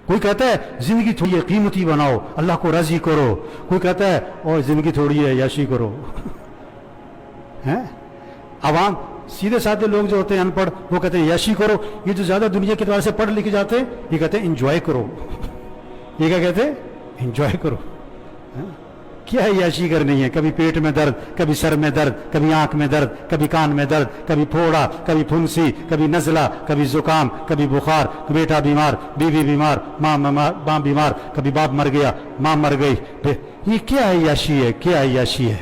کوئی کہتا ہے زندگی تھوڑی ہے قیمتی بناؤ، اللہ کو راضی کرو، کوئی کہتا ہے اور زندگی تھوڑی ہے عیاشی کرو ہیں؟ عوام سیدھے سادھے لوگ جو ہوتے ہیں ان پڑھ، وہ کہتے ہیں عیاشی کرو، یہ جو زیادہ دنیا کے اعتبار سے پڑھ لکھ جاتے ہیں یہ کہتے ہیں انجوائے کرو یہ کیا کہتے ہیں؟ انجوائے کرو۔ کیا عیاشی کرنی ہے؟ کبھی پیٹ میں درد، کبھی سر میں درد، کبھی آنکھ میں درد، کبھی کان میں درد، کبھی پھوڑا، کبھی پھنسی، کبھی نزلہ، کبھی زکام، کبھی بخار، بیٹا بیمار، بیوی بیمار، ماں بیمار، کبھی باپ مر گیا، ماں مر گئی۔ یہ کیا عیاشی ہے؟ کیا عیاشی ہے؟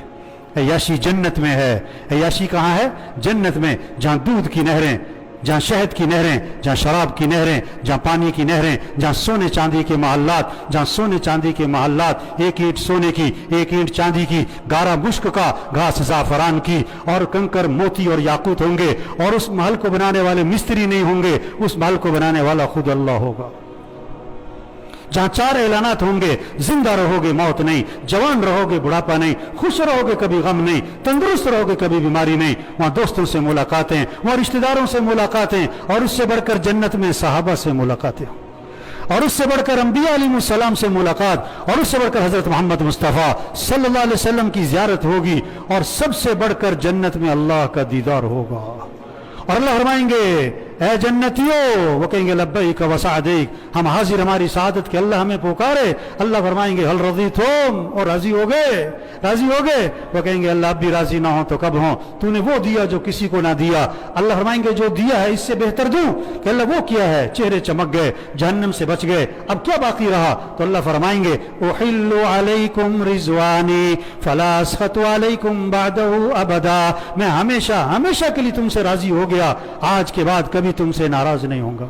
عیاشی جنت میں ہے۔ عیاشی کہاں ہے؟ جنت میں، جہاں دودھ کی نہریں، جہاں شہد کی نہریں، جہاں شراب کی نہریں، جہاں پانی کی نہریں، جہاں سونے چاندی کے محلات، جہاں سونے چاندی کے محلات، ایک اینٹ سونے کی، ایک اینٹ چاندی کی، گارا مشک کا، گھاس زعفران کی، اور کنکر موتی اور یاقوت ہوں گے، اور اس محل کو بنانے والے مستری نہیں ہوں گے، اس محل کو بنانے والا خود اللہ ہوگا۔ جہاں 4 اعلانات ہوں گے، زندہ رہو گے موت نہیں، جوان رہو گے بڑھاپا نہیں، خوش رہو گے کبھی غم نہیں، تندرست رہو گے کبھی بیماری نہیں، وہاں دوستوں سے ملاقاتیں، وہاں رشتہ داروں سے ملاقاتیں، اور اس سے بڑھ کر جنت میں صحابہ سے ملاقاتیں، اور اس سے بڑھ کر انبیاء علیہ السلام سے ملاقات، اور اس سے بڑھ کر حضرت محمد مصطفیٰ صلی اللہ علیہ وسلم کی زیارت ہوگی، اور سب سے بڑھ کر جنت میں اللہ کا دیدار ہوگا۔ اور اللہ فرمائیں گے اے جنتیوں، وہ کہیں گے لبیک و سعدیک، ہم حاضر ہماری سعادت کے، اللہ ہمیں پکارے۔ اللہ فرمائیں گے حل رضیتم، اور راضی ہو گئے؟ راضی ہو گئے؟ وہ کہیں گے اللہ اب بھی راضی نہ ہوں تو کب ہوں، تو نے وہ دیا جو کسی کو نہ دیا۔ اللہ فرمائیں گے جو دیا ہے اس سے بہتر دوں؟ کہ اللہ وہ کیا ہے؟ چہرے چمک گئے، جہنم سے بچ گئے، اب کیا باقی رہا؟ تو اللہ فرمائیں گے احل علیکم رضوانی فلا اسخط علیکم بعدہ ابدا، میں ہمیشہ ہمیشہ کے لیے تم سے راضی ہو گیا، آج کے بعد کبھی تم سے ناراض نہیں ہوں گا۔